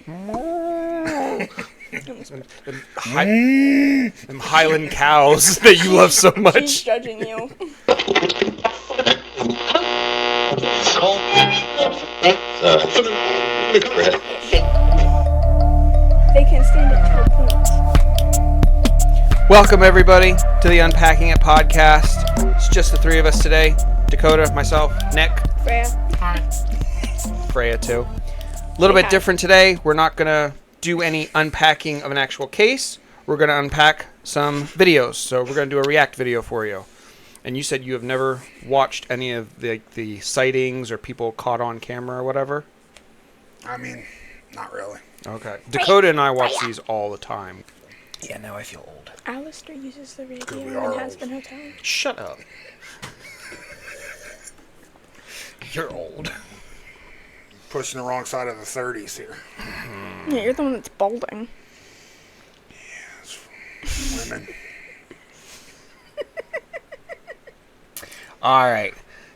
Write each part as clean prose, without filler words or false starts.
Them Highland cows that you love so much. She's judging you. They can stand it to a point. Welcome, everybody, to the Unpacking It podcast. It's just the three of us today. Dakota, myself, Nick. Freya. Hi. Freya, too. A little bit different today. We're not going to do any unpacking of an actual case. We're going to unpack some videos. So we're going to do a react video for you. And you said you have never watched any of the sightings or people caught on camera or whatever? I mean, not really. Okay. Dakota and I watch these all the time. Yeah, now I feel old. Alistair uses the we radio are in Hazbin Hotel. Shut up. You're old. Pushing the wrong side of the 30s here. Yeah, you're the one that's balding. Yes. Women. All right.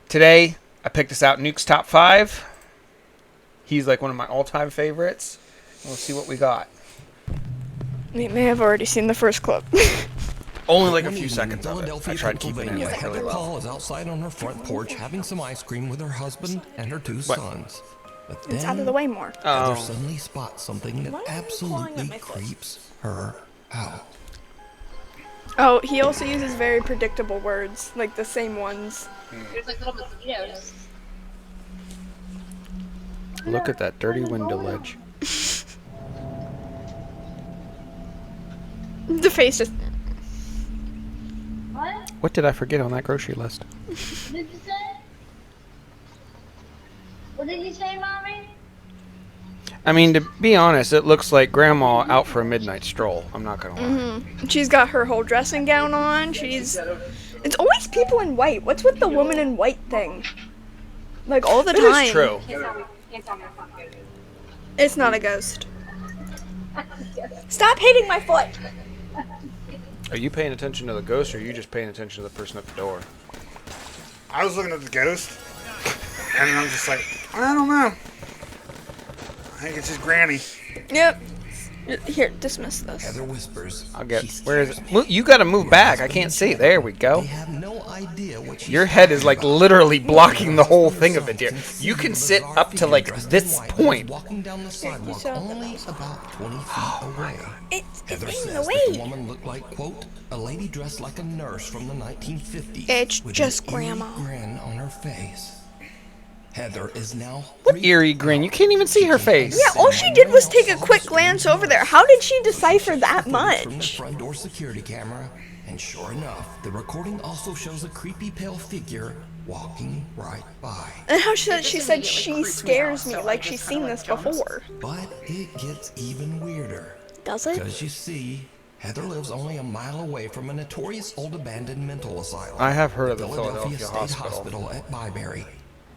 Today, I picked this out, Nuke's Top 5. He's like one of my all-time favorites. We'll see what we got. You may have already seen the first clip. Only like a few seconds of it. I tried keeping it like really Heather well. Paul is outside on her front porch having some ice cream with her husband and her two sons. But then It's out of the way more. Heather Oh. suddenly spots something Why that are you clawing at absolutely my foot? creeps her out. Oh, he also uses very predictable words, like the same ones. There's like little mosquitoes. Look at that dirty window ledge. The face just... What? What did I forget on that grocery list? What did you say? What did you say, Mommy? I mean, to be honest, it looks like Grandma out for a midnight stroll. I'm not going to lie. She's got her whole dressing gown on. It's always people in white. What's with the woman in white thing? Like, all the It time. is true. Can't tell me if I'm good. It's not a ghost. Stop hitting my foot! Are you paying attention to the ghost, or are you just paying attention to the person at the door? I was looking at the ghost, and I'm just like, I don't know. I think it's his granny. Yep. Here, dismiss this. Heather whispers. I'll get. she's Where is it? scared. You got to move back. I can't see. There we go. They have no idea what she's Your head is like talking about. literally blocking the whole thing of it here. You can sit Bizarre up to figure like dressed in this white point. walking down the sidewalk saw that only about 20 feet away. It's Heather in says the that the way. woman looked like, quote, a lady dressed like a nurse from the 1950s. It's with just an eerie Grandma. grin on her face. Heather is now What eerie grin? You can't even see her face. Yeah, all she did was take a quick glance over there. How did she decipher that From the much? front door security camera, and sure enough, the recording also shows a creepy pale figure walking right by. And how she said she scares me, like she's seen this before. But it gets even weirder. Does it? Because you see, Heather lives only a mile away from a notorious old abandoned mental asylum. I have heard of the Philadelphia Philadelphia State Hospital. Hospital at Byberry.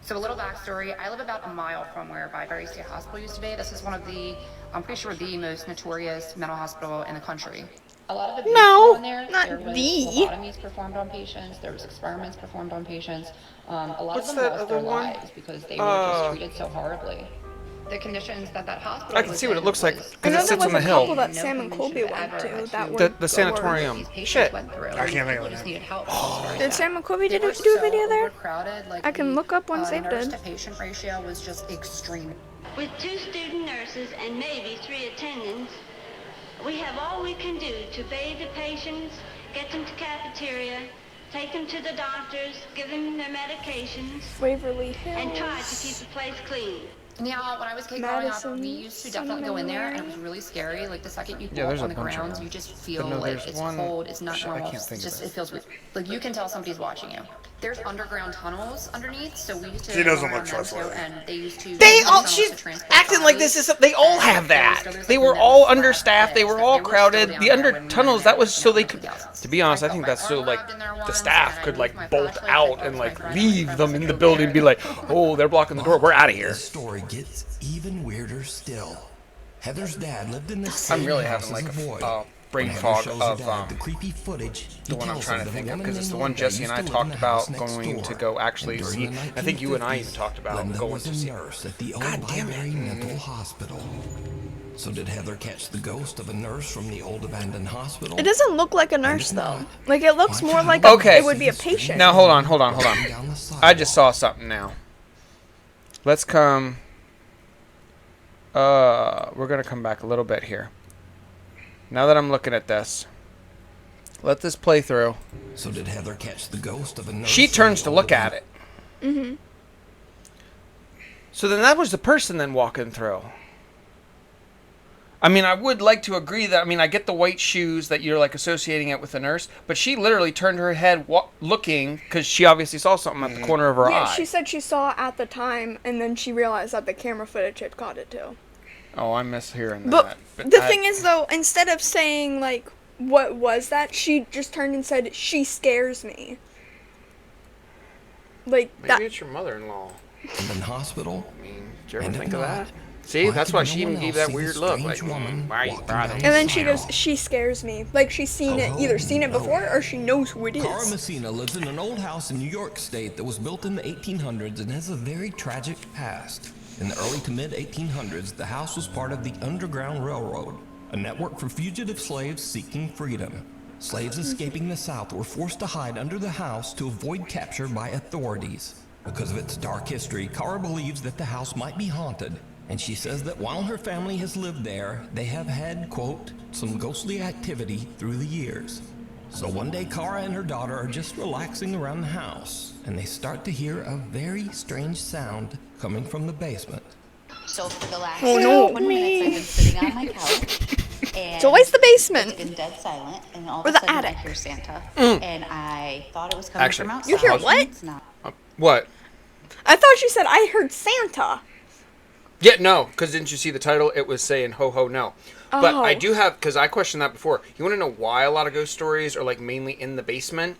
So a little backstory, I live about a mile from where Byberry State Hospital used to be. This is one of the, I'm pretty sure the most notorious mental hospital in the country. A lot of abuse No, in there. not There was the. lobotomies performed on patients. There was experiments performed on patients. A lot What's of them that lost other their one? lives because they were just treated so horribly. The conditions that hospital I can was see what it in looks like was- I because know it there sits was on the a hill. couple that No Sam and human Colby should went ever to have that to- were The the sanatorium. these patients Shit. went through. I can't think of People it just now. needed help as far as Did that. Sam and Colby They do were a so video there? overcrowded, like I can look up one Save nurse did. to patient ratio was just extreme. With 2 student nurses and maybe 3 attendants, we have all we can do to bathe the patients, get them to cafeteria, take them to the doctors, give them their medications, Waverly and try to keep Hills. the place clean. Yeah, when I was a kid growing up, Madison, we used to definitely go in there, and it was really scary. Like the second you Yeah, walk there's on a the bunch of grounds, them. you just feel no, like there's it's one- cold. It's not shit, I normal. can't think of Just it. it feels weird. Like you can tell somebody's watching you. There's underground tunnels underneath, so we used to. She doesn't go look around them, trustworthy. And they used to. They use all, tunnels she's to transport acting like this bodies. is, they all And have that. there's, They like, were the all metal understaffed, they slabs were that all still crowded. down The there under when we tunnels, were that there was so in they the could, 2000s. to be honest, I think that's so like, the staff could like bolt out and like leave them in the building and be like, oh, they're blocking the door, we're out of here. The story gets even weirder still. Heather's dad lived in this I'm same really house having as like a boy. a brain When Heather fog shows her of dad the creepy footage, the one I'm tells trying him to that a think of woman because it's the named one Linda Jesse and I used to live in talked the house about next going door. to go actually And see. during the I think you and I even 1950s, talked about Linda going was to a see. nurse at the old God damn it. Byberry Mental Hospital. So did Heather catch the ghost of a nurse from the old abandoned hospital? It doesn't look like a nurse though. Like it looks more like Okay. it would be a patient. Now hold on. I just saw something now. Let's come. We're gonna come back a little bit here. Now that I'm looking at this, let this play through. So did Heather catch the ghost of a nurse? She turns to look at it. Mm-hmm. So then that was the person then walking through. I mean, I would like to agree that, I mean, I get the white shoes that you're like associating it with a nurse, but she literally turned her head looking because she obviously saw something at the corner of her eye. Yeah, she said she saw it at the time, and then she realized that the camera footage had caught it too. Oh, I miss hearing But that. the thing is, though, instead of saying, like, what was that, she just turned and said, she scares me. Like, Maybe it's your mother-in-law. And in hospital? I mean, did you ever And think if of not, that? See, why that's could why no she even one gave else that see weird the look. strange Like, woman why are you walking bothering down me? And then she Now. goes, she scares me. Like, she's seen it, either seen it before, or she knows who it Cara is. Messina lives in an old house in New York State that was built in the 1800s and has a very tragic past. In the early to mid-1800s, the house was part of the Underground Railroad, a network for fugitive slaves seeking freedom. Slaves escaping the South were forced to hide under the house to avoid capture by authorities. Because of its dark history, Cara believes that the house might be haunted, and she says that while her family has lived there, they have had, quote, some ghostly activity through the years. So one day, Cara and her daughter are just relaxing around the house, and they start to hear a very strange sound coming from the basement. So for the last Oh, no. 20 minutes, I've been sitting on my couch. And It's always the basement. It's been dead silent, and all Or of a the sudden attic. I hear Santa, and I thought it was coming Actually, from outside. You hear what? It's not. What? I thought she said, I heard Santa. Yeah, no, because didn't you see the title? It was saying ho ho no. But I Oh. do have, because I questioned that before. You want to know why a lot of ghost stories are like mainly in the basement?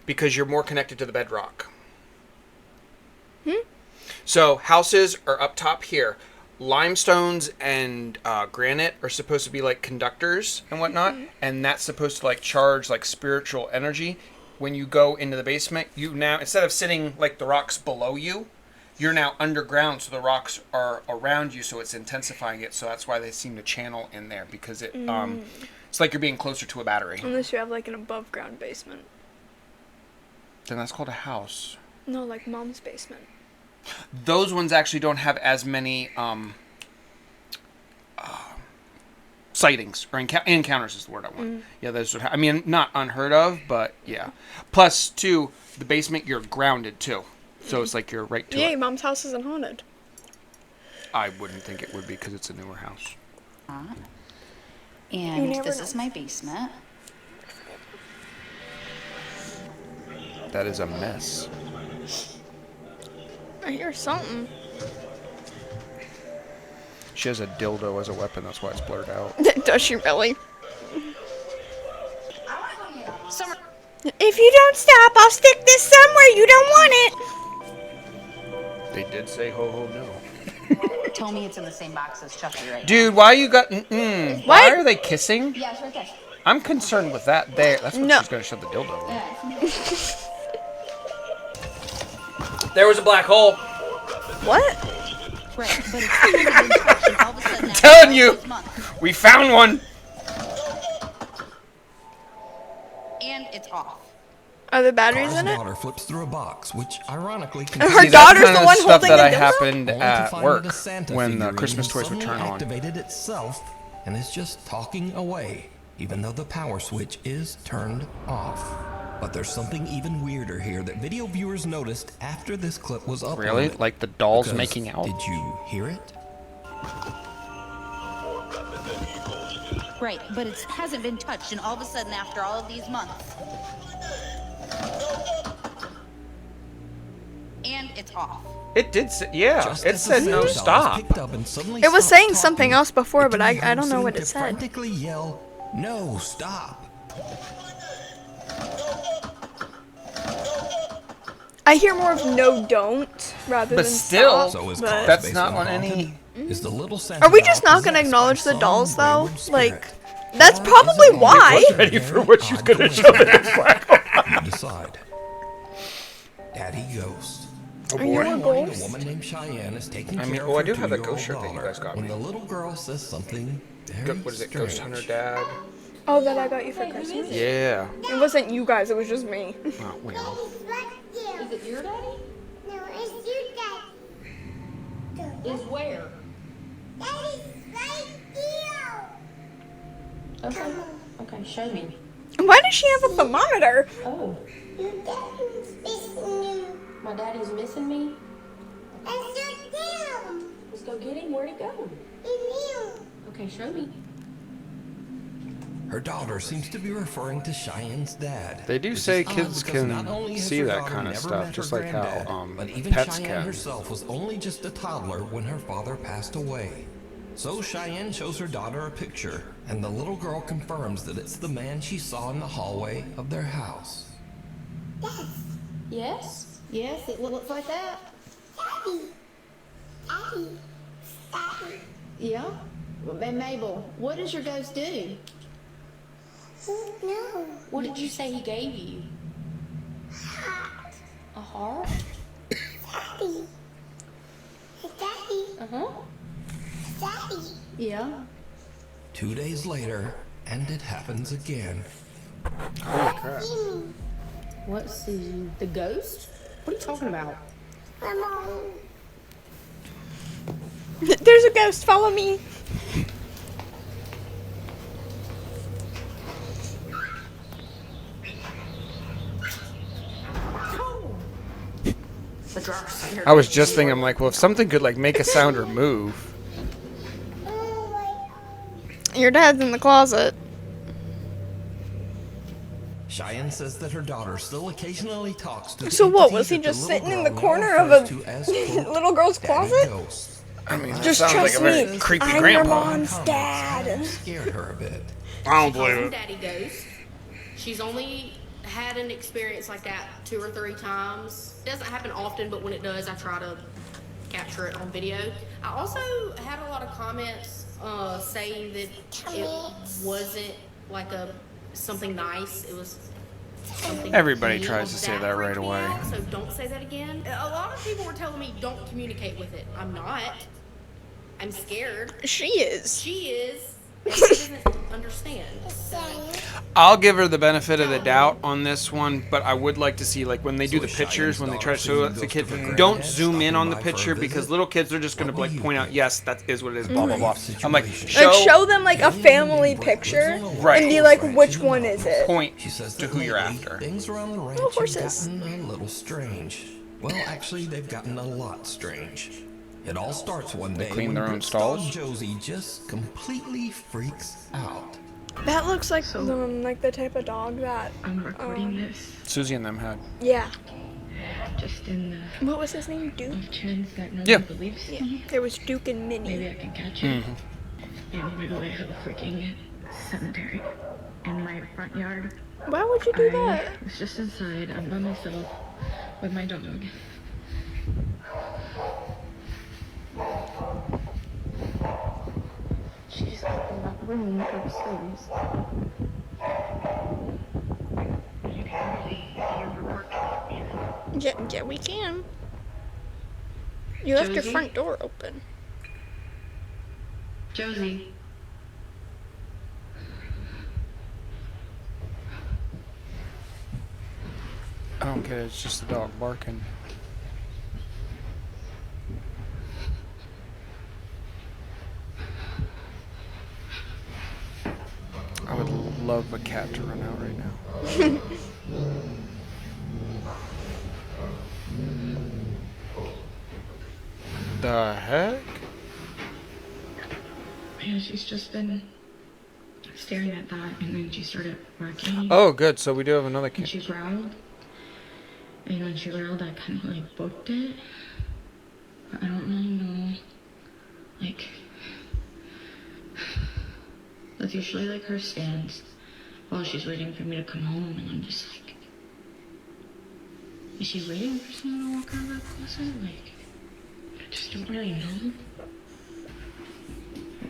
Because you're more connected to the bedrock. So houses are up top here. Limestones and granite are supposed to be like conductors and whatnot, and that's supposed to like charge like spiritual energy. When you go into the basement, you now, instead of sitting like the rocks below you, you're now underground, so the rocks are around you, so it's intensifying it. So that's why they seem to channel in there, because it it's like you're being closer to a battery. Unless you have, like, an above-ground basement. Then that's called a house. No, like Mom's basement. Those ones actually don't have as many sightings or encounters is the word I want. Yeah, those are, I mean, not unheard of, but yeah. Plus, too, the basement, you're grounded too, so it's like you're right to Yay, it. Mom's house isn't haunted. I wouldn't think it would be because it's a newer house. You And never this know. is my basement. That is a mess. I hear something. She has a dildo as a weapon. That's why it's blurred out. Does she really? Summer. If you don't stop, I'll stick this somewhere you don't want it. They did say ho ho no. Tell me it's in the same box as Chucky right Dude, why you got? Why What? are they kissing? now. Yeah, it's right there. I'm concerned with that. There, that's what No. she's gonna shove the dildo in. There was a black hole. What? Right, but it's been touched, and all of a sudden after Telling all you. these months, We found one. and it's off. Are there batteries Cara's in it? daughter flips through a box, which ironically Her contains daughter's that's the kind one of stuff holding that the I dildo? happened only to at find work that a Santa when the figurine Christmas has toys would suddenly turn on. activated itself and is just talking away, even though the power switch is turned off. But there's something even weirder here that video viewers noticed after this clip was uploaded. Really? Like the dolls Because making out? Did you hear it? Right, but it hasn't been touched, and all of a sudden after all of these months. And it's off. It did say, yeah. Just It as the said no Santa doll stop. picked up and suddenly It was stopped saying something talking, else before, it but can be I heard don't know seem what to it said. frantically yell, "No, stop!" I hear more of no, don't, rather But than still, stop. So is but- Cars That's based not on on any. Is the little Santa Are we doll just not gonna possessed acknowledge by the dolls, some though? wayward spirit? Like, that's Or probably is it why. only Ready for very what she's odd gonna shove in his coincidence? black hole. You decide. Daddy Ghost. Oh Are you boy. a Morning, a ghost? woman named Cheyenne is taking I mean, care oh, I of her do have that 2-year-old ghost shirt that you daughter guys got when me. the little girl says something very What is it? strange. Ghost Hunter Dad? Oh, that I got you for Christmas? Yeah. It wasn't you guys, it was just me. Oh, well. Is it your daddy? No, it's your daddy. Is where? Daddy's right here. Okay. Okay, show me. Why does she have a thermometer? Oh, Your daddy's missing you. my daddy's missing me. That's your dad. Let's go get him. Where'd he go? In you. Okay, show me. Her daughter seems to be referring to Cheyenne's dad. They do which say is odd kids because can not only has see her that daughter kind of never stuff, met just her like how, granddad, but even pets Cheyenne can. herself was only just a toddler when her father passed away. So Cheyenne shows her daughter a picture, and the little girl confirms that it's the man she saw in the hallway of their house. Yes? Yes, it looks like that. Daddy. Daddy. Daddy. Yeah. And Mabel, what does your ghost do? No. What did you say he gave you? Hot. A heart? Daddy. Daddy. Uh-huh. Daddy. Yeah. 2 days later, and it happens again. Holy crap. What, Susan? The ghost? What are you talking about? My mom. There's a ghost, follow me. The drawer scared I was just thinking, I'm like, well, if something could like make a sound or move. Your dad's in the closet. Cheyenne says that her daughter still occasionally talks to the So what, entity was he that just the little sitting in the girl now corner of refers a to as, quote, little girl's daddy closet? ghost. I mean, that Just sounds like trust a very me, creepy I'm grandpa. your mom's Comments dad. have scared her a bit. I don't She calls believe him it. Daddy Ghost. She's only had an experience like that 2 or 3 times. It doesn't happen often, but when it does, I try to capture it on video. I also had a lot of comments saying that it wasn't like something nice. It was something. Everybody mean. tries to say that right freaked me away. out, so don't say that again. A lot of people were telling me don't communicate with it. I'm not. I'm scared. She is. She is. And she doesn't understand. So. I'll give her the benefit of the doubt on this one, but I would like to see, like, when they do So the is pictures, Cheyenne's when they daughter try to show Susan it to goes kids, to her don't granddad, zoom in stopping on the by for a picture visit? because little kids are just going What to, will like, you point out, do? yes, that is what it is, blah, blah, blah. Situation. I'm like, Like, show, show them, like, a family picture Right. and be like, which one is it? point She says to that who you're lately, after. things around the ranch horses. have gotten a little strange. Well, actually, they've gotten a lot strange. It all starts one day clean when their own Brooke's dog stalls? Josie just completely freaks out. That looks like the type of dog that. I'm recording this Susie and them had. Yeah. just in the What was his name? Duke? chance that nobody Yeah. believes Yeah. me. There was Duke and Maybe Minnie. I can catch it and rid away to the freaking cemetery in my front yard. Why would you do I that? was just inside. I'm by myself with my dog. She's up in that room upstairs. You can really hear her working. Yeah, we can. You left your Josie? front door open. Josie. I don't get it, it's just the dog barking. I would love a cat to run out right now. The heck? Yeah, she's just been staring at that, and then she started barking. Oh, good. So we do have another And cat. she growled. And when she growled, I kind of like booked it. But I don't really know. Like, that's usually like her stance while she's waiting for me to come home, and I'm just like, is she waiting for someone to walk out of that closet? Like, I just don't really know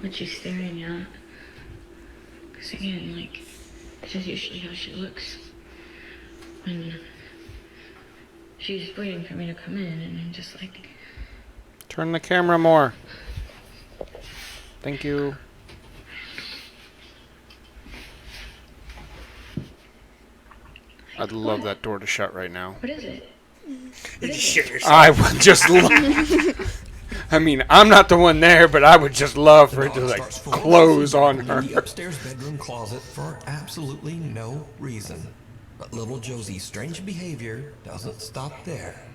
what she's staring at. Because again, like, this is usually how she looks when she's waiting for me to come in, and I'm just like, Turn the camera more. Thank you. I'd love that door to shut right now. what is it? You just shit yourself. I would just love... I mean, I'm not the one there, but I would just love for it to, like, close on her. In the upstairs bedroom closet for absolutely no reason. But little Josie's strange behavior doesn't stop there.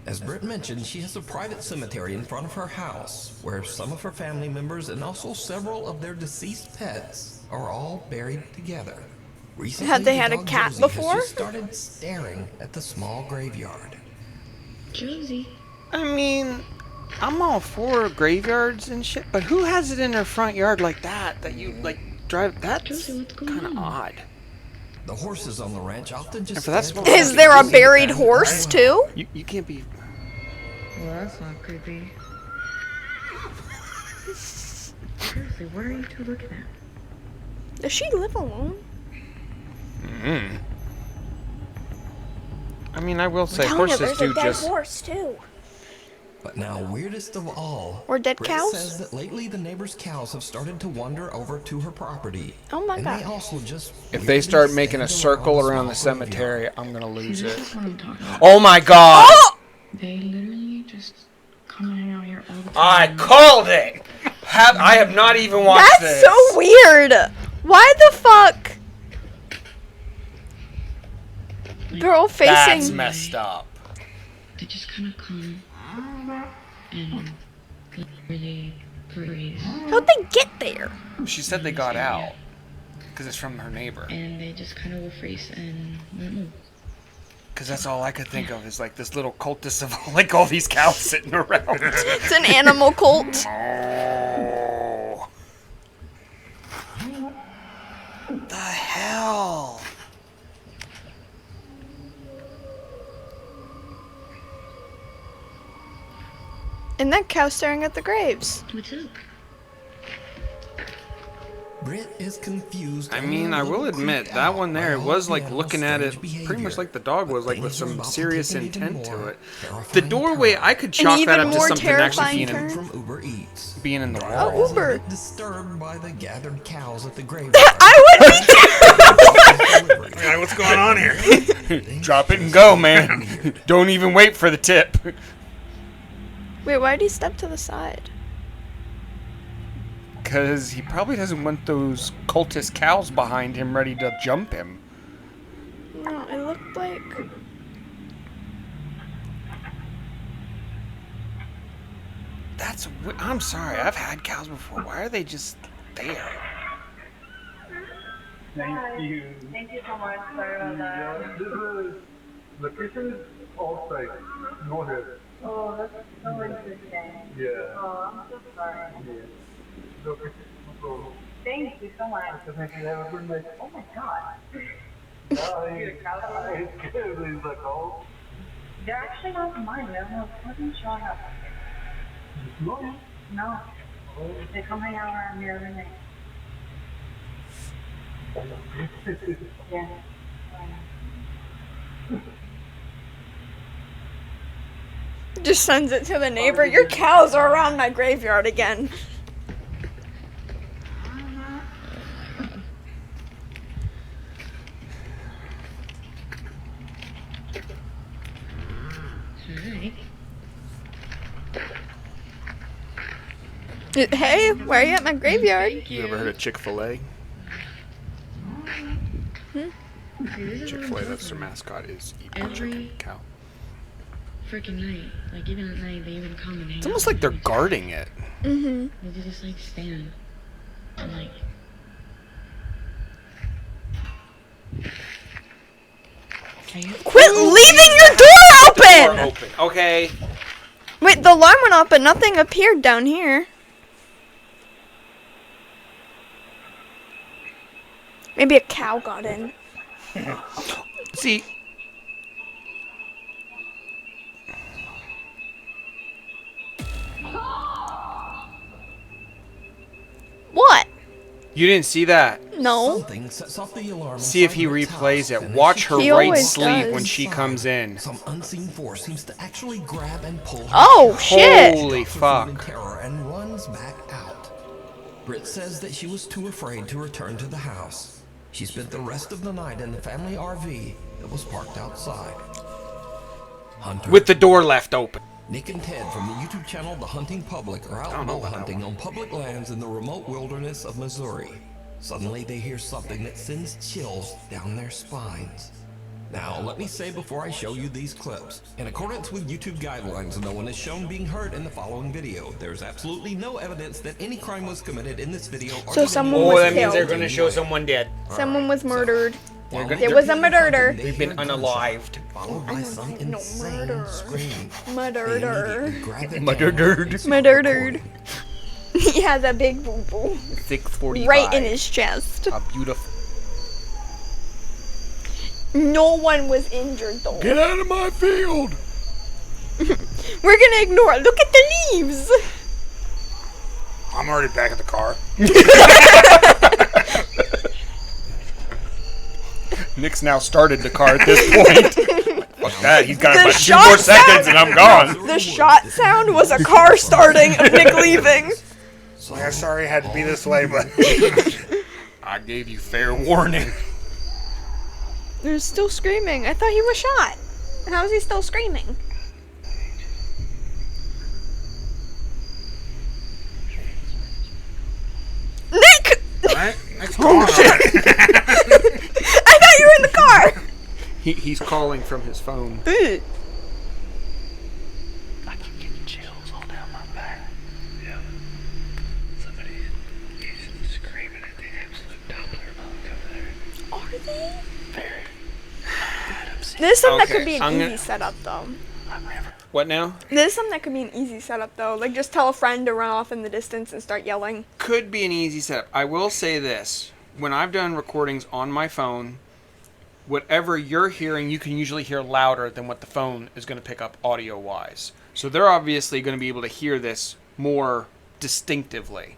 As Britt mentioned, she has a private cemetery in front of her house, where some of her family members and also several of their deceased pets are all buried together. Recently, Had they had the a dog cat Josie before? has just started staring at the small graveyard. Josie. I mean, I'm all for graveyards and shit, but who has it in their front yard like that? That you, like, drive... That's Josie, what's going kind of on? odd. The horses on the ranch often just If that's stare what- at Is Josie there a and buried wow. horse too? You can't be... Well, that's not creepy. Seriously, what are you two looking at? Does she live alone? I mean, I will say, I'm telling you, horses there's do a dead just... horse too. But now, weirdest of all, Or dead Britt cows? says that lately the neighbors' cows have started to wander over to her property. Oh my and God. They also just If they weirdly start making a stand circle around around the small cemetery, graveyard. I'm gonna See, lose this it. is what I'm talking about. Oh my god! They literally just come and hang out here all the time. I called it! I have not even watched That's this. so weird. Why the fuck? They're all That's facing. messed up. They just kind of come and really breathe. How'd they get there? She said they got out. Because it's from her neighbor. And they just kind of will freeze and won't move. Because that's all I could think of is like this little cultist of like all these cows sitting around. It's an animal cult. Oh. The hell? And that cow staring at the graves. What's up? Britt is confused. I and mean, a I will little admit, creeped that out one by there all was the like animal's looking at it strange pretty much behavior. like the dog was, like But with things are some about to serious take an even intent to more it. The terrifying doorway, turn. I could chalk that even up to more something actually terrifying being turn. From Uber Eats. being in the Britt wall. was a Uber. bit disturbed by the gathered cows at the graveyard. I would be too. Yeah, what's going on here? Drop it and go, man. Don't even wait for the tip. Wait, why'd he step to the side? Because he probably doesn't want those cultist cows behind him ready to jump him. No, it looked like. That's... I'm sorry, I've had cows before. Why are they just there? Thank you. Thank you so much. Sorry about that. This is the kitchen is all site. Go ahead. Oh, that's so interesting. Yeah. Oh, I'm so sorry. Yeah. No problem. Thank you so much. Thank you. Have a good night. Oh my God. It's good. It's like oh. They're actually not mine. There's no nothing showing up. No. No. They come hang out around here every night. Yeah. Just sends it to the neighbor. Your cows are around my graveyard again. Hey, why are you at my graveyard? You ever heard of Chick-fil-A? Chick-fil-A, that's their mascot, is eating chicken cow. Freaking night. Like, even at night, they even come and hang It's almost like they're guarding it. Mm-hmm. They just, like, stand. And, like... Quit leaving your door open! Door open. Okay. Wait, the alarm went off, but nothing appeared down here. Maybe a cow got in. See... What? You didn't see that? No. Something sets off the alarm. See if he inside Rick's replays house, it. and Watch as her she right always sleeve does. when she comes in. Some unseen force seems to actually grab and pull her. Oh, shit. Holy Drops her food in fuck. terror and runs back out. Britt says that she was too afraid to return to the house. She spent the rest of the night in the family RV that was parked outside. Hunter, With the door left open. Nick and Ted from the YouTube channel The Hunting Public are out bow hunting on public lands in the remote wilderness of Missouri. Suddenly they hear something that sends chills down their spines. Now, let me say before I show you these clips, in accordance with YouTube guidelines, no one is shown being hurt in the following video. There's absolutely no evidence that any crime was committed in this video. So or someone Oh, was that means they're killed. going to show someone dead. Someone was murdered. They're There was a murder. We've been unalived. Followed by some No, insane murder. scream. Murdered. Murdered. Murdered. He has a big boo boo 645. right in his chest. A beautiful. No one was injured though. Get out of my field. We're gonna ignore it. Look at the leaves. I'm already back at the car. Nick's now started the car at this point. Fuck that. He's got The about 2 shot more seconds and I'm gone. The shot sound was a car starting of Nick leaving. Like, I'm sorry it had to be this way, but I gave you fair warning. They're still screaming. I thought he was shot. How is he still screaming? Nick! right? Next oh, shit. I thought you were in the car. He's calling from his phone. Ugh. I keep getting chills all down my back. Yeah. Somebody is screaming at the absolute Doppler bug over there. Are they? Very. There's something that Okay, could be an I'm easy gonna- setup though. What now? There's something that could be an easy setup though. Like just tell a friend to run off in the distance and start yelling. Could be an easy setup. I will say this. When I've done recordings on my phone, whatever you're hearing, you can usually hear louder than what the phone is going to pick up audio-wise. So they're obviously going to be able to hear this more distinctively.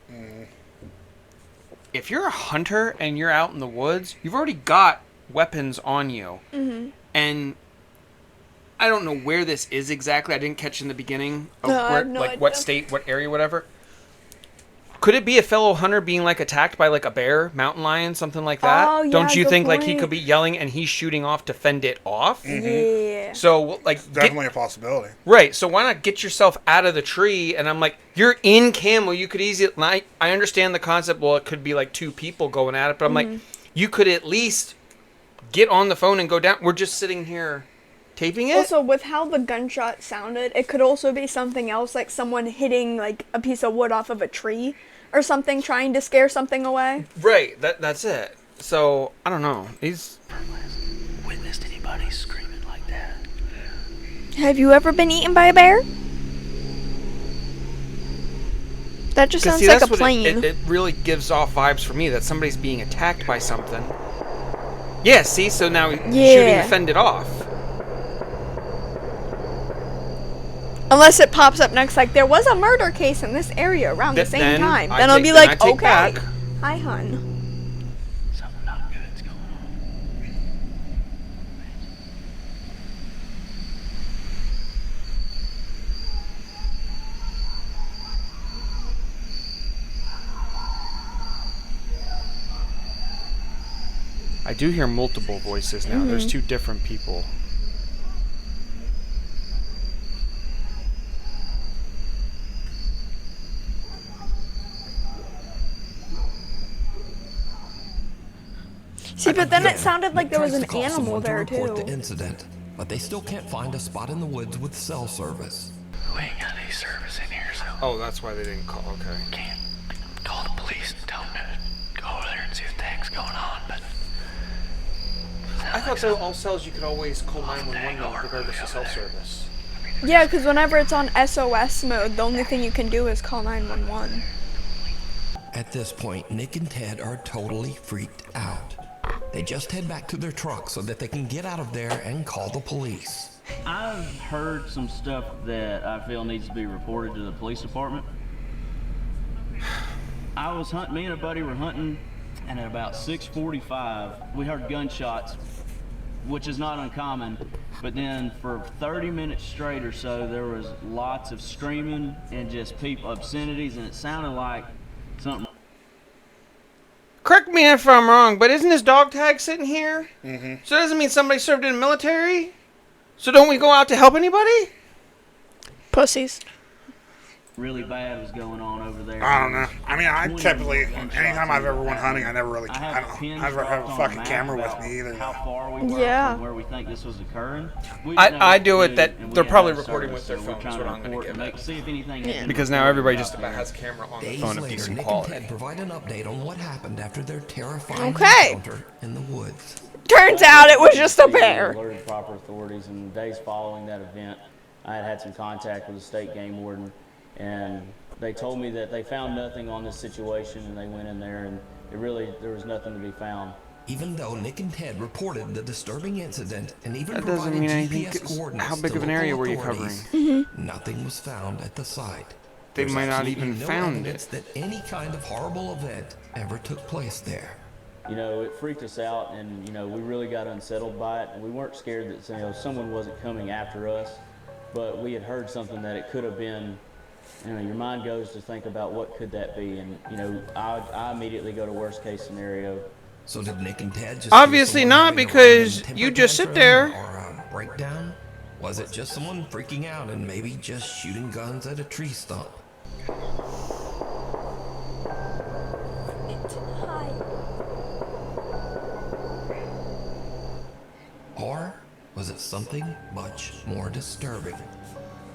If you're a hunter and you're out in the woods, you've already got weapons on you. Mm-hmm. And I don't know where this is exactly. I didn't catch in the beginning of No, I where, have no like what idea. state, what area, whatever. Could it be a fellow hunter being like attacked by like a bear, mountain lion, something like that? Oh, yeah, Don't you good think like he point. could be yelling and he's shooting off to fend it off? Yeah. So like definitely a possibility. right. So why not get yourself out of the tree? And I'm like, you're in camo. You could easily. And I understand the concept. Well, it could be like two people going at it, but I'm like, you could at least get on the phone and go down. We're just sitting here taping it. Also, with how the gunshot sounded, it could also be something else, like someone hitting like a piece of wood off of a tree or something, trying to scare something away. Right. That's it. So I don't know. He's Witnessed anybody screaming like that? Have you ever been eaten by a bear? That just sounds like a plane. It really gives off vibes for me that somebody's being attacked by something. Yeah. See. So now shooting to fend it off. Unless it pops up next, like there was a murder case in this area around the same Then time. I Then I'll take- be then I like, take okay, back. hi, hun. Something not good's going on. I do hear multiple voices now. There's two different people. See, but then it sounded like there was Tries an to call animal someone to there report too. the incident, but they still can't find a spot in the woods with cell service. We ain't got any service in here, so Oh, that's why they didn't call. Okay. can't call the police and tell them to go over there and see what the heck's going on, but I thought that all cells you could always call 911 now, regardless of cell service. Yeah, because whenever it's on SOS mode, the only thing you can do is call 911. At this point, Nick and Ted are totally freaked out. They just head back to their truck so that they can get out of there and call the police. I've heard some stuff that I feel needs to be reported to the police department. Me and a buddy were hunting, and at about 6:45, we heard gunshots, which is not uncommon. But then for 30 minutes straight or so, there was lots of screaming and just people obscenities, and it sounded like something. Correct me if I'm wrong, but isn't his dog tag sitting here? Mm-hmm. So that doesn't mean somebody served in the military? So don't we go out to help anybody? Pussies. Really bad was going on over there. I don't know. I mean, I typically, anytime I've ever went hunting, I never really, I never have a fucking camera with me either. How far we were from where we think this was occurring. I do it that they're probably recording with their phone. That's what I'm going to give see if anything. Because now everybody just about has a camera on the phone of Days decent later, Nick quality. and Ted provide an update on what happened after their terrifying Okay. encounter in the woods. Turns out it was just a bear. Alerted proper authorities, and the days following that event, I had some contact with the state game warden, and they told me that they found nothing on this situation, and they went in there, and there was nothing to be found. Even though Nick and Ted reported the disturbing incident and even That doesn't provided mean anything. GPS coordinates How big to of an local area were you authorities, covering? nothing was found at the site. They There's might not absolutely even no found evidence it. that any kind of horrible event ever took place there. You know, it freaked us out, and we really got unsettled by it, and we weren't scared that someone wasn't coming after us, but we had heard something that it could have been. Your mind goes to think about what could that be, and I immediately go to worst case scenario. So did Nick and Ted just Obviously not, because you just sit there. Or a breakdown? Was it just someone freaking out and maybe just shooting guns at a tree stump? Or was it something much more disturbing?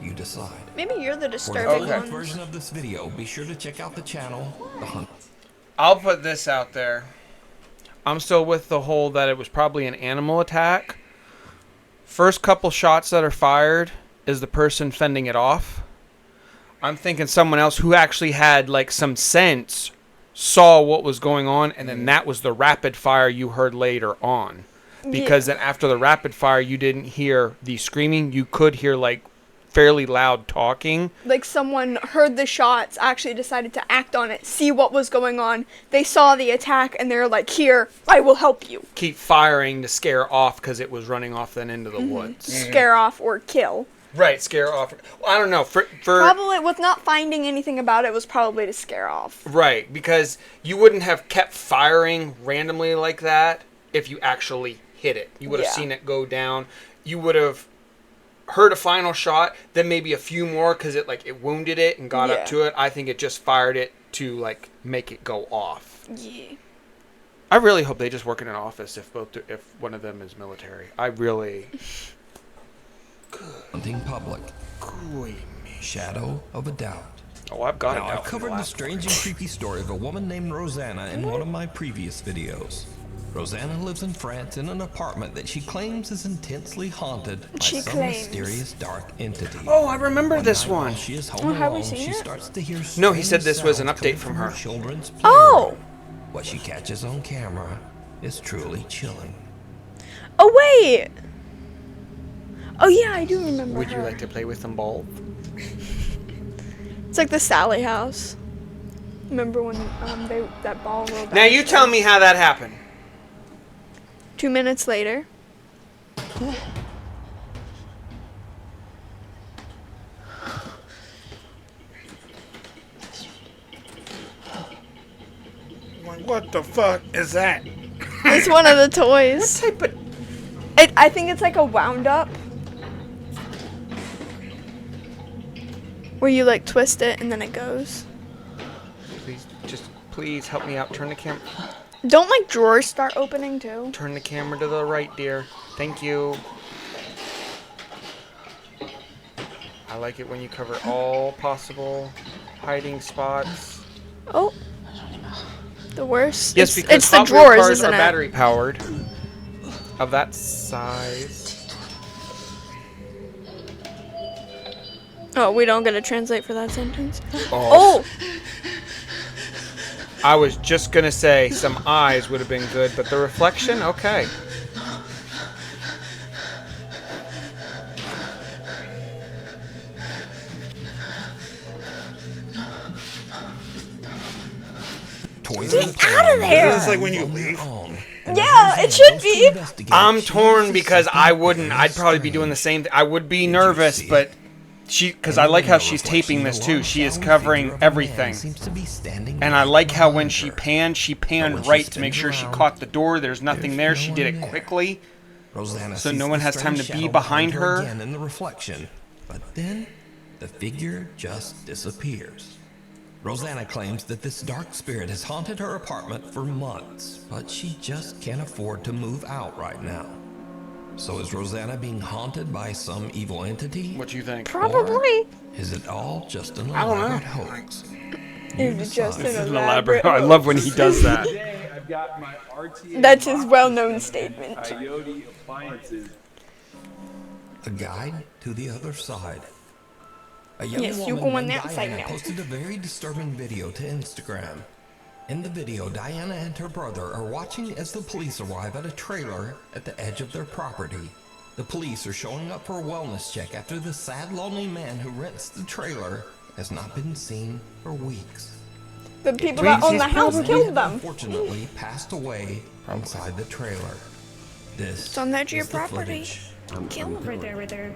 You decide. Maybe you're the For disturbing the one. version of this video, be sure to check out the channel, The Hunt. I'll put this out there. I'm still with the whole that it was probably an animal attack. First couple shots that are fired is the person fending it off. I'm thinking someone else who actually had like some sense saw what was going on, and then that was the rapid fire you heard later on. Because then after the rapid fire, you didn't hear the screaming. You could hear like fairly loud talking. Like someone heard the shots, actually decided to act on it, see what was going on. They saw the attack and they're like, here, I will help you. Keep firing to scare off because it was running off then into the woods. Scare off or kill. Right, scare off. Well, I don't know. For Probably with not finding anything about it was probably to scare off. Right, because you wouldn't have kept firing randomly like that if you actually hit it. You would have seen it go down. You would have heard a final shot, then maybe a few more because it wounded it and got up to it. I think it just fired it to like make it go off. Yeah. I really hope they just work in an office if one of them is military. I really. Hunting public. Shadow of a doubt. Oh, I've got it. Now, I've covered the strange and creepy story of a woman named Rosanna in one of my previous videos. Rosanna lives in France in an apartment that she claims is intensely haunted by some mysterious dark entity. Oh, I remember this one. While she is home alone, she starts to hear No, he said this was an sounds update coming from her. Children's Oh! What she catches on camera is truly chilling. Oh, wait! Oh, yeah, I do remember Would her. you like to play with some balls? It's like the Sally house. Remember when that ball rolled Now you tell me how that happened. 2 minutes later. What the fuck is that? It's one of the toys. What type of... I think it's like a wound up. Where you like twist it and then it goes. Please help me out. Turn the camera. Don't like drawers start opening too? Turn the camera to the right, dear. Thank you. I like it when you cover all possible hiding spots. Oh. The worst. Yes, because it's the Hot Wheel drawers, cars isn't are it? battery powered. Of that size. Oh, we don't get a translate for that sentence. Oh. I was just gonna say some eyes would have been good, but the reflection, okay. Get out of there! This is like when you leave. Yeah, it should be. I'm torn because I wouldn't. I'd probably be doing the same thing. I would be nervous, but because I like how she's taping this too. She is covering everything. And I like how when she panned right to make sure she caught the door. There's nothing there. She did it quickly. So no one has time to be behind her. Again in the reflection, but then the figure just disappears. Rosanna claims that this dark spirit has haunted her apartment for months, but she just can't afford to move out right now. So is Rosanna being haunted by some evil entity? What do you think? Probably. Or is it all just an elaborate hoax? It's just an Elaborate. I love when he does that. I've got my RTA. That's his well-known statement. Coyote appliances. A guide to the other side. A young Yes, you woman go on named that side Diana now. posted a very disturbing video to Instagram. In the video, Diana and her brother are watching as the police arrive at a trailer at the edge of their property. The police are showing up for a wellness check after the sad, lonely man who rents the trailer has not been seen for weeks. The people that own the house killed them. Unfortunately, passed away inside the trailer. This It's on the edge of your is the property. footage. Kill them right there, right there.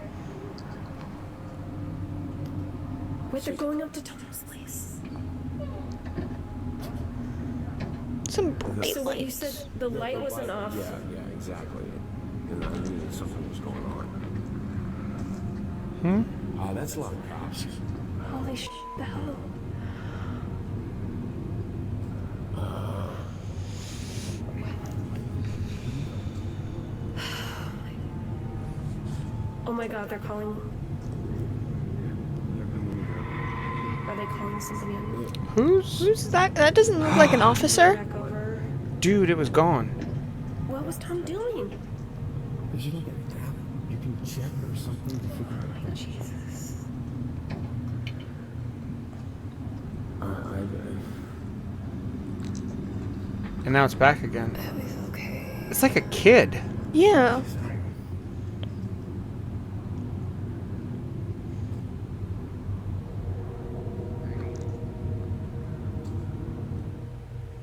Wait, they're going up to Tom's place. Some bright So what you lights. said, the light wasn't off. Yeah, exactly. And I knew that something was going on. That's a lot of cops. Holy sh! The hell? Oh my God, they're calling. Are they calling somebody in? Who's that? That doesn't look like an officer. Back over. Dude, it was gone. What was Tom doing? Did you look at an app? You can check or something to figure out. Oh, Jesus. And now it's back again. It's like a kid. Yeah.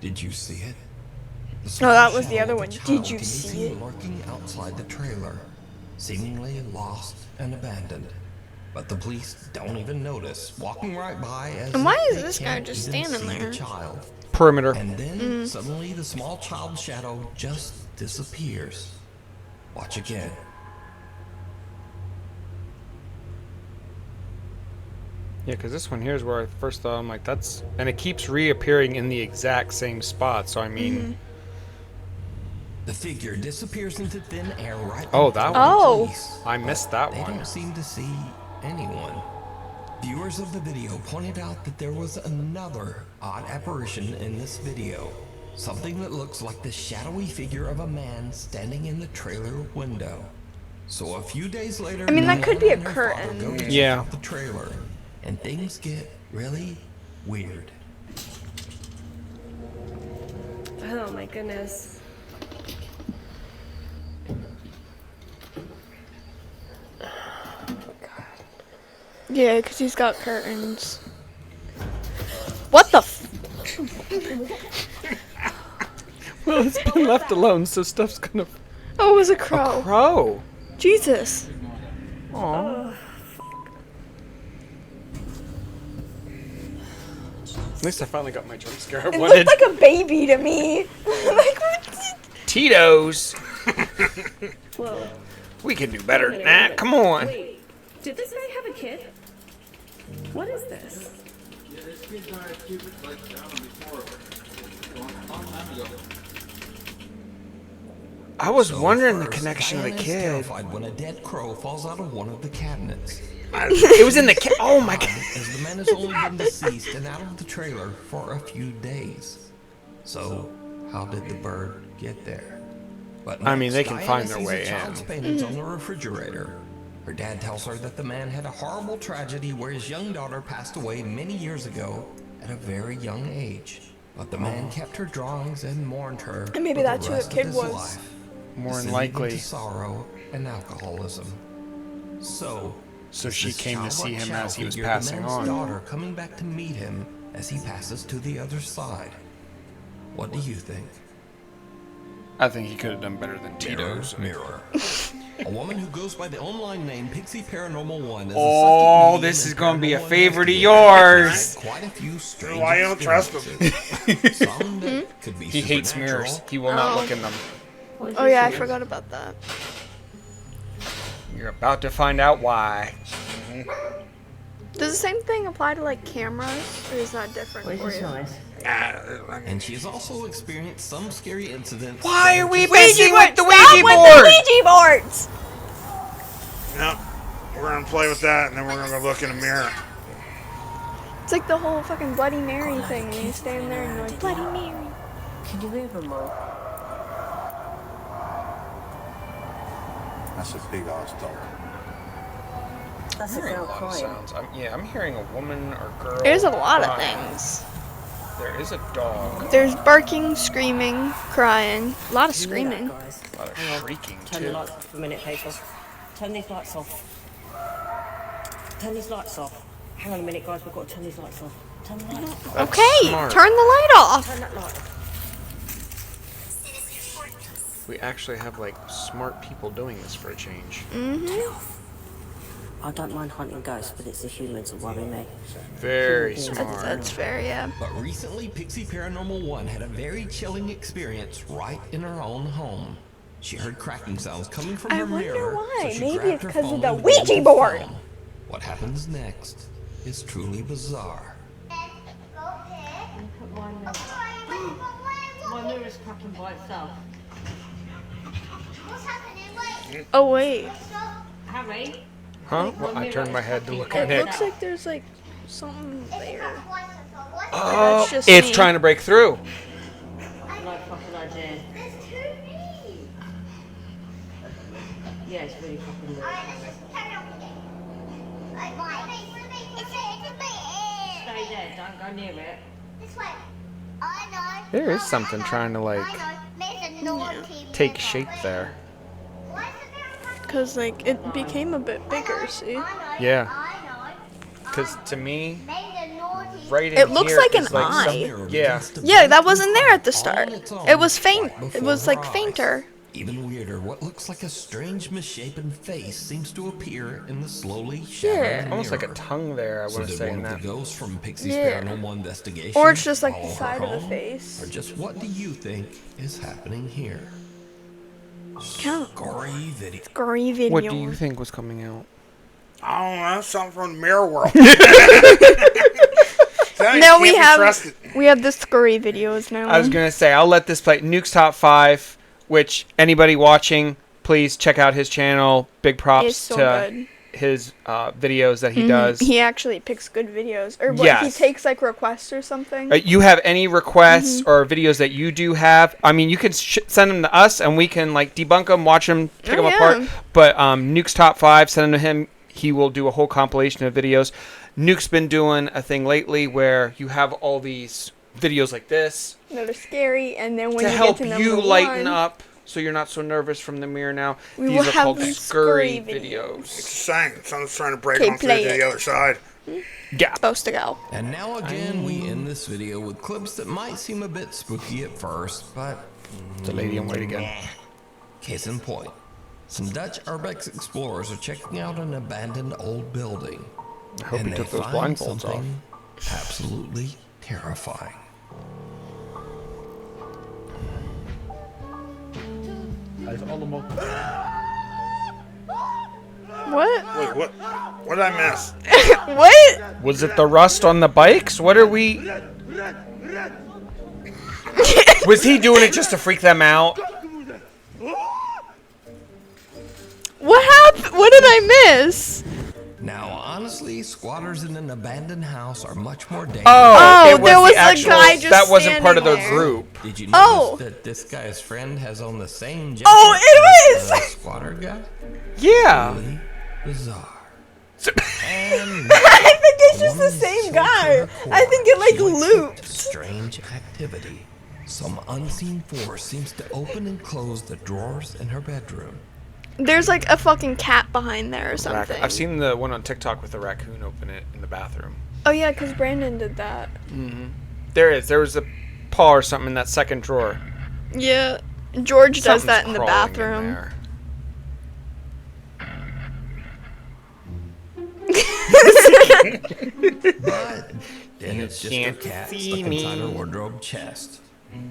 Did you see it? No, that was the other one. Child Did you can be see seen it? lurking outside the trailer, seemingly lost and abandoned. But the police don't even notice, walking right by as And why if is they this guy can't just even standing see the there? child. Perimeter. And then suddenly the small child's shadow just disappears. Watch again. Yeah, because this one here is where I first thought, I'm like, that's... And it keeps reappearing in the exact same spot, so I mean... The figure disappears into thin air right Oh, in front that of the one. police, I missed that they one. don't seem to see anyone. Viewers of the video pointed out that there was another odd apparition in this video. Something that looks like the shadowy figure of a man standing in the trailer window. So a few days later, I mean, that could be a Diana and her father curtain. go to check Yeah. out the trailer, and things get really weird. Oh my goodness. Yeah, because he's got curtains. What the f- Well, it's been left alone, so stuff's gonna... Oh, it was a crow. A crow! Jesus. Aww. At least I finally got my jump scare I It wanted. looked like a baby to me. Like, what? Tito's! Whoa. We can do better than that, come on! Wait, did this guy have a kid? What is this? Yeah, this kid died of stupid like down before a long time ago. I was So wondering the first, connection to the Diana is kid. terrified when a dead crow falls out of one of the cabinets. It was in the oh my god. As the man has only been deceased and out of the trailer for a few days. So, how did the bird get there? But I mean, they can Diana find their sees way a child's in. paintings on the refrigerator. Her dad tells her that the man had a horrible tragedy where his young daughter passed away many years ago at a very young age. But the man kept her drawings and mourned her. And maybe for that's the who the rest kid of his was. life, More than descending likely. into sorrow and alcoholism. So she this came to see childlike him as he was figure, passing the man's on. daughter coming back to meet him as he passes to the other side. What do you think? I think he could have done better than Tito's. Mirror. A woman who goes by the online name Pixie Paranormal 1 is Oh, this is going to be a favorite of yours. Quite a few strange Why you don't trust him? Some that could be He hates mirrors. He will not look in them. Oh yeah, I forgot about that. You're about to find out why. Does the same thing apply to like cameras, or is that different for you? And she has also experienced some scary incidents. Why are we Ouija messing with boards! the Stop Ouija with board? the Ouija boards! Yep. We're gonna play with that, and then we're gonna go look in a mirror. It's like the whole fucking Bloody Mary thing, when you stand there and you're like, Bloody Mary. Can you move them all? That's a big ass dog. That's a I'm hearing girl a lot of crying. sounds. I'm hearing a woman or girl. There's a lot of crying. things. There is a dog. There's barking, screaming, crying. A lot of screaming. A lot of shrieking Turn the too. lights off for a minute, people. Turn these lights off. Turn these lights off. Hang on a minute, guys. We've got to turn these lights off. Turn the lights off. Okay, smart. turn the light off. Turn that light off. We actually have like smart people doing this for a change. I don't mind hunting ghosts, but it's the humans that worry me. Very Human beings smart. are That's fair, yeah. But recently, Pixie Paranormal 1 had a very chilling experience right in her own home. She heard cracking sounds coming from I her wonder mirror. why. So she Maybe grabbed it's her 'cause of phone the and began Ouija to board. film. What happens next is truly bizarre. My mirror's cracking by itself. Oh wait. Harry? Huh? Well, I turned my head to look It at it. looks like there's like something there. Oh, That's just it's me. trying to break through. No fucking idea. Yeah, it's really fucking weird. Stay there, don't go near it. There is something trying to like take shape there. Cause like it became a bit bigger, see? Yeah. Because to me, right in It looks here like is an like eye. some- yeah. Yeah, that wasn't there at the start. It was faint. It was like fainter. Even weirder, what looks like a strange misshapen face seems to appear in the slowly shattering Almost like a mirror. tongue there, I So want to did say one in of that. the ghosts from Pixie's Yeah. Paranormal Investigation Or it's just like the follow her side of the home? face. Or just what do you think is happening here? Count. Gory video. Gory video. What do you think was coming out? I don't know, something from the mirror world. Now we have the scurry videos now. I was gonna say I'll let this play. Nuke's Top 5, which anybody watching, please check out his channel. Big props It's so to good. his videos that he Mhm. does. He actually picks good videos, or what? Yes. He takes like requests or something. You have any requests Mm-hmm. or videos that you do have? I mean, you can send them to us, and we can like debunk them, watch them, pick them apart. yeah. But Nuke's Top 5, send them to him. He will do a whole compilation of videos. Nuke's been doing a thing lately where you have all these videos like this That are scary, and then when to you help get to you number lighten one, up, so you're not so nervous from the mirror now. We These will are have called these scurry scurry videos. It's a sign. Someone's trying to break Okay, on through play to it. the other side. Yeah. Supposed to go. And now again, we end this video with clips that might seem a bit spooky at first, but The lady in white again. Case in point, some Dutch urbex explorers are checking out an abandoned old building. I hope and he they took those find blindfolds off. something absolutely terrifying. What? Wait, what? What did I miss? What? Was it the rust on the bikes? What are we... Was he doing it just to freak them out? What happened? What did I miss? Now, honestly, squatters in an abandoned house are much more dangerous. Oh, it there was the a actual, guy just that wasn't part of the standing there. group. Did you notice Oh. that this guy's friend has on the same jacket Oh, it as was! the squatter guy? Yeah. Really bizarre. And I think it's just the woman is same chilled guy. to her core. I think it like She wakes up to looped. strange activity. Some unseen force seems to open and close the drawers in her bedroom. There's like a fucking cat behind there or something. I've seen the one on TikTok with the raccoon open it in the bathroom. Oh yeah, because Brandon did that. There was a paw or something in that second drawer. Yeah, George does Something's that in the crawling in bathroom. there. But then it's just a cat stuck inside her wardrobe chest.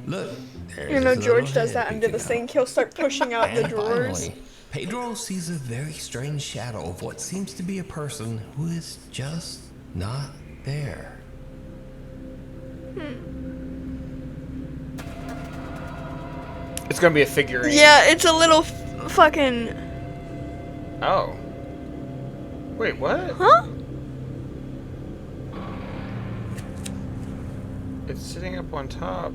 Look, there's You know, his George little does head that under the peeking out. sink. He'll start pushing out the And drawers. finally, Pedro sees a very strange shadow of what seems to be a person who is just not there. It's gonna be a figurine. Yeah, it's a little fucking. Oh. Wait, what? Huh? It's sitting up on top.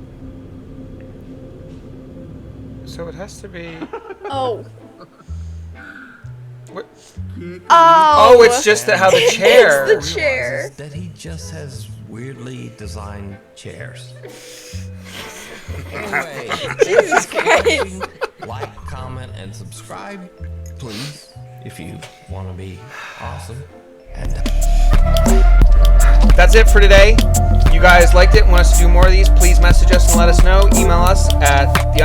So it has to be. Oh. What? Oh. Oh, it's just how the chair. It's the chair. Realizes that he just has weirdly designed chairs. Anyway, Jesus Christ. like, comment, and subscribe, please, if you want to be awesome. And That's it for today. You guys liked it, want us to do more of these, please message us and let us know. Email us at